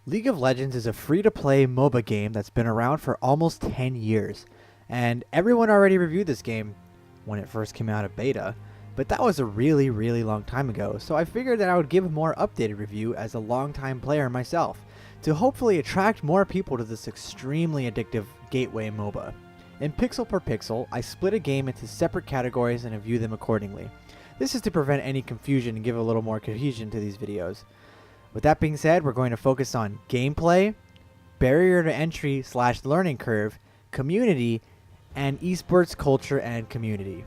League of Legends is a free-to-play MOBA game that's been around for almost 10 years, and everyone already reviewed this game when it first came out of beta, but that was a really long time ago, so I figured that I would give a more updated review as a longtime player myself, to hopefully attract more people to this extremely addictive gateway MOBA. In Pixel per Pixel, I split a game into separate categories and review them accordingly. This is to prevent any confusion and give a little more cohesion to these videos. With that being said, we're going to focus on gameplay, barrier to entry / learning curve, community, and esports culture and community.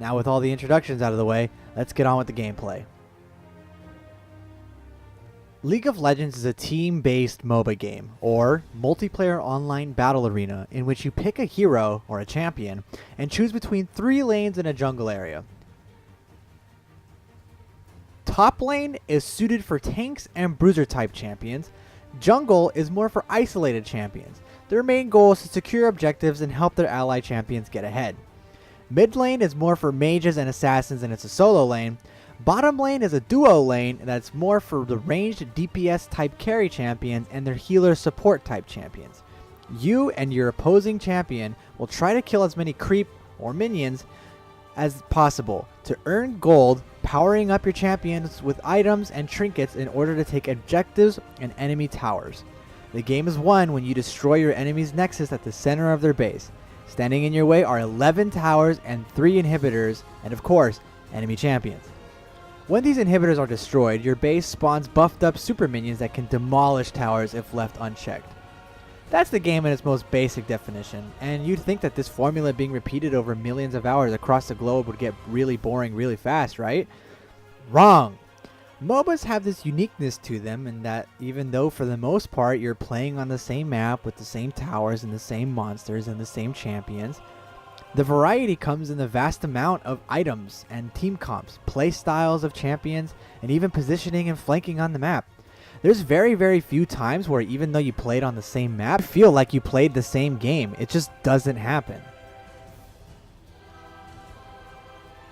Now with all the introductions out of the way, let's get on with the gameplay. League of Legends is a team-based MOBA game, or multiplayer online battle arena, in which you pick a hero, or a champion, and choose between 3 lanes in a jungle area. Top lane is suited for tanks and bruiser type champions. Jungle is more for isolated champions. Their main goal is to secure objectives and help their ally champions get ahead. Mid lane is more for mages and assassins and it's a solo lane. Bottom lane is a duo lane that's more for the ranged DPS type carry champions and their healer support type champions. You and your opposing champion will try to kill as many creep or minions as possible to earn gold, powering up your champions with items and trinkets in order to take objectives and enemy towers. The game is won when you destroy your enemy's nexus at the center of their base. Standing in your way are 11 towers and 3 inhibitors, and of course, enemy champions. When these inhibitors are destroyed, your base spawns buffed up super minions that can demolish towers if left unchecked. That's the game in its most basic definition, and you'd think that this formula being repeated over millions of hours across the globe would get really boring really fast, right? Wrong! MOBAs have this uniqueness to them in that even though for the most part you're playing on the same map with the same towers and the same monsters and the same champions, the variety comes in the vast amount of items and team comps, play styles of champions, and even positioning and flanking on the map. There's very few times where even though you played on the same map, you feel like you played the same game. It just doesn't happen.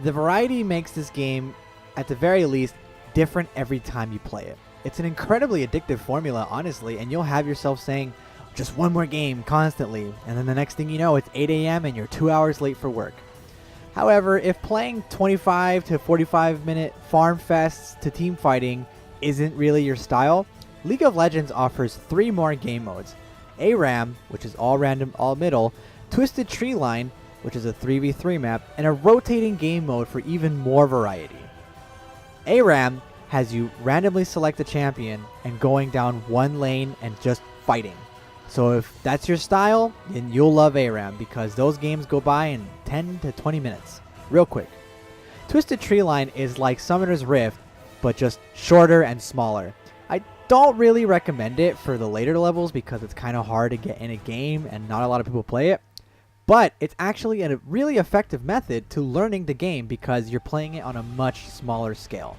The variety makes this game, at the very least, different every time you play it. It's an incredibly addictive formula, honestly, and you'll have yourself saying, just one more game constantly, and then the next thing you know, it's 8 AM and you're 2 hours late for work. However, if playing 25 to 45 minute farm fests to team fighting isn't really your style, League of Legends offers 3 more game modes. ARAM, which is all random, all middle, Twisted Tree Line, which is a 3v3 map, and a rotating game mode for even more variety. ARAM has you randomly select a champion and going down one lane and just fighting. So if that's your style, then you'll love ARAM because those games go by in 10 to 20 minutes. Real quick. Twisted Tree Line is like Summoner's Rift, but just shorter and smaller. I don't really recommend it for the later levels because it's kind of hard to get in a game and not a lot of people play it. But it's actually a really effective method to learning the game because you're playing it on a much smaller scale.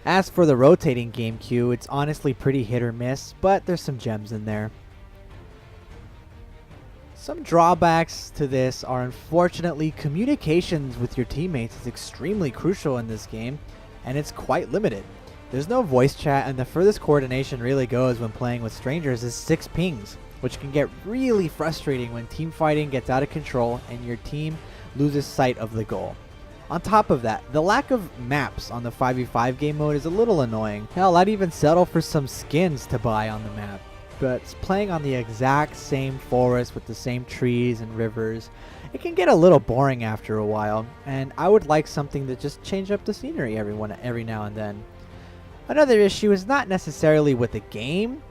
As for the rotating game queue, it's honestly pretty hit or miss, but there's some gems in there. Some drawbacks to this are unfortunately communications with your teammates is extremely crucial in this game, and it's quite limited. There's no voice chat, and the furthest coordination really goes when playing with strangers is 6 pings, which can get really frustrating when team fighting gets out of control and your team loses sight of the goal. On top of that, the lack of maps on the 5v5 game mode is a little annoying. Hell, I'd even settle for some skins to buy on the map. But playing on the exact same forest with the same trees and rivers, it can get a little boring after a while, and I would like something to just change up the scenery every now and then. Another issue is not necessarily with the game,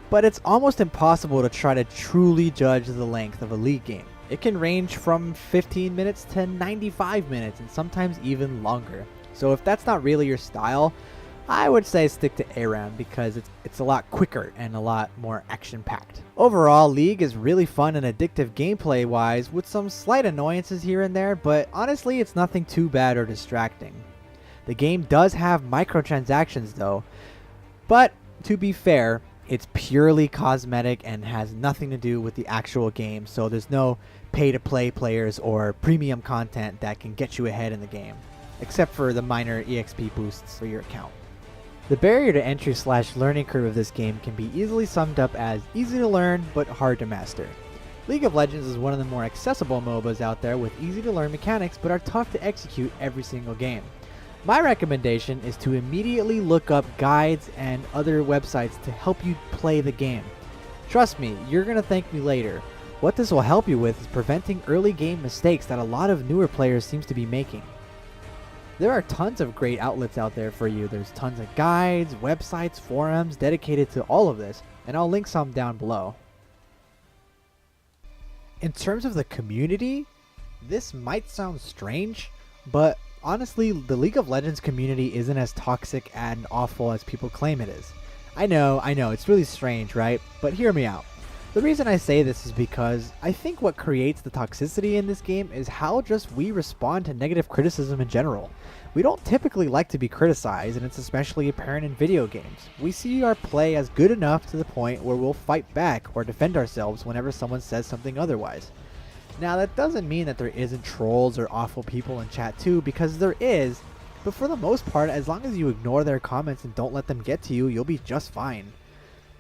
but it's almost impossible to try to truly judge the length of a League game. It can range from 15 minutes to 95 minutes and sometimes even longer. So if that's not really your style, I would say stick to ARAM because it's a lot quicker and a lot more action-packed. Overall, League is really fun and addictive gameplay-wise with some slight annoyances here and there, but honestly it's nothing too bad or distracting. The game does have microtransactions though, but to be fair, it's purely cosmetic and has nothing to do with the actual game, so there's no pay-to-play players or premium content that can get you ahead in the game, except for the minor EXP boosts for your account. The barrier to entry / learning curve of this game can be easily summed up as easy to learn but hard to master. League of Legends is one of the more accessible MOBAs out there with easy to learn mechanics but are tough to execute every single game. My recommendation is to immediately look up guides and other websites to help you play the game. Trust me, you're going to thank me later. What this will help you with is preventing early game mistakes that a lot of newer players seems to be making. There are tons of great outlets out there for you. There's tons of guides, websites, forums dedicated to all of this, and I'll link some down below. In terms of the community, this might sound strange, but honestly, the League of Legends community isn't as toxic and awful as people claim it is. I know, it's really strange, right? But hear me out. The reason I say this is because I think what creates the toxicity in this game is how just we respond to negative criticism in general. We don't typically like to be criticized, and it's especially apparent in video games. We see our play as good enough to the point where we'll fight back or defend ourselves whenever someone says something otherwise. Now, that doesn't mean that there isn't trolls or awful people in chat too, because there is, but for the most part, as long as you ignore their comments and don't let them get to you, you'll be just fine.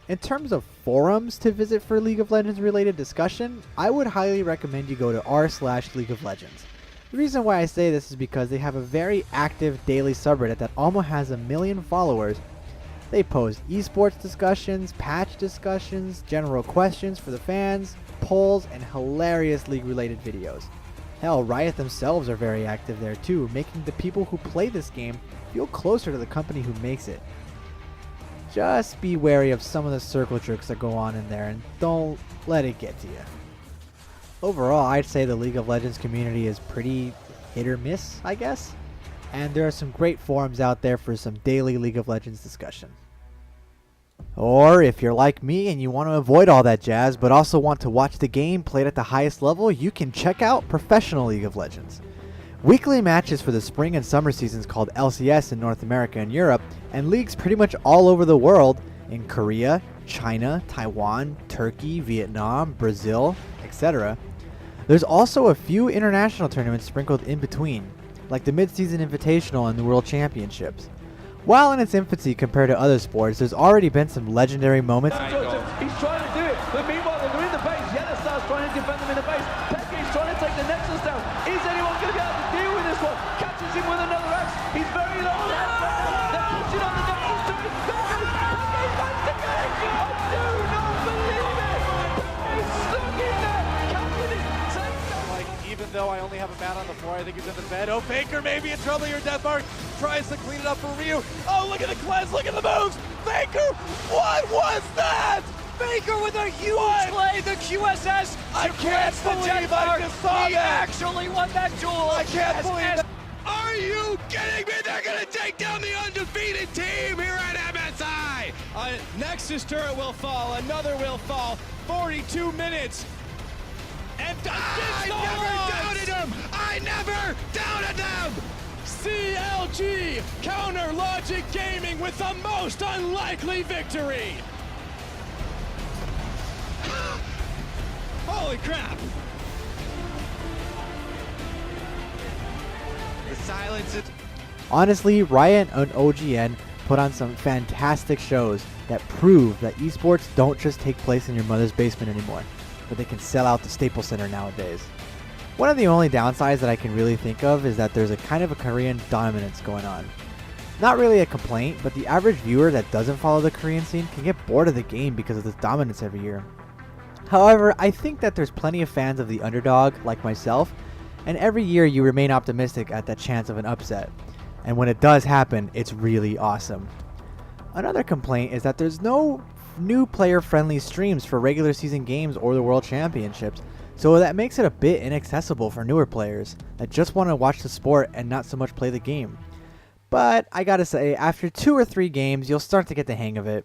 In terms of forums to visit for League of Legends related discussion, I would highly recommend you go to r/League of Legends. The reason why I say this is because they have a very active daily subreddit that almost has 1 million followers. They post esports discussions, patch discussions, general questions for the fans, polls, and hilarious League related videos. Hell, Riot themselves are very active there too, making the people who play this game feel closer to the company who makes it. Just be wary of some of the circle jerks that go on in there and don't let it get to you. Overall, I'd say the League of Legends community is pretty hit or miss, I guess. And there are some great forums out there for some daily League of Legends discussion. Or if you're like me and you want to avoid all that jazz but also want to watch the game played at the highest level, you can check out Professional League of Legends. Weekly matches for the spring and summer seasons called LCS in North America and Europe, and leagues pretty much all over the world in Korea, China, Taiwan, Turkey, Vietnam, Brazil, etc. There's also a few international tournaments sprinkled in between, like the Mid-Season Invitational and the World Championships. While in its infancy compared to other sports, there's already been some legendary moments. He's trying to do it, but meanwhile they're in the base. Yellowstar's trying to defend them in the base. Peke's trying to take the Nexus down. Is anyone going to be able to deal with this one? Catches him with another axe. He's very low. They're pushing on the Nexus to his fingers. Peke finds the cage. I do not believe it. Peke's stuck in there. Catching it. Like, even though I only have a man on the floor, I think he's in the bed. Oh, Faker may be in trouble here. Deathmark tries to clean it up for Ryu. Oh, look at the cleanse. Look at the moves. Faker, what was that? Faker with a huge play, the QSS. I can't believe I just saw he that. actually won that duel. I can't believe that. Are you kidding me? They're going to take down the undefeated team here at MSI. Nexus turret will fall. Another will fall. 42 minutes. And I never doubted them. I never doubted them. CLG, Counter Logic Gaming with the most unlikely victory. Holy crap. The silence is... Honestly, Riot and OGN put on some fantastic shows that prove that esports don't just take place in your mother's basement anymore, but they can sell out the Staples Center nowadays. One of the only downsides that I can really think of is that there's a kind of a Korean dominance going on. Not really a complaint, but the average viewer that doesn't follow the Korean scene can get bored of the game because of this dominance every year. However, I think that there's plenty of fans of the underdog, like myself, and every year you remain optimistic at the chance of an upset. And when it does happen, it's really awesome. Another complaint is that there's no new player-friendly streams for regular season games or the World Championships, so that makes it a bit inaccessible for newer players that just want to watch the sport and not so much play the game. But I gotta say, after 2 or 3 games, you'll start to get the hang of it.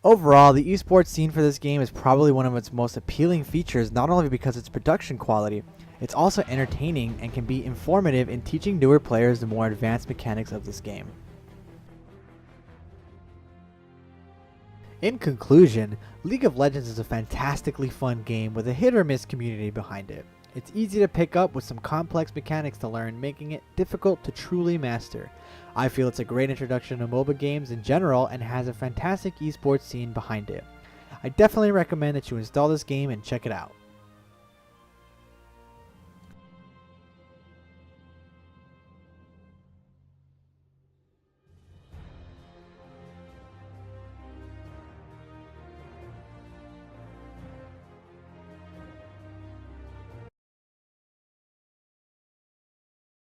Overall, the esports scene for this game is probably one of its most appealing features, not only because of its production quality, it's also entertaining and can be informative in teaching newer players the more advanced mechanics of this game. In conclusion, League of Legends is a fantastically fun game with a hit or miss community behind it. It's easy to pick up with some complex mechanics to learn, making it difficult to truly master. I feel it's a great introduction to MOBA games in general and has a fantastic esports scene behind it. I definitely recommend that you install this game and check it out.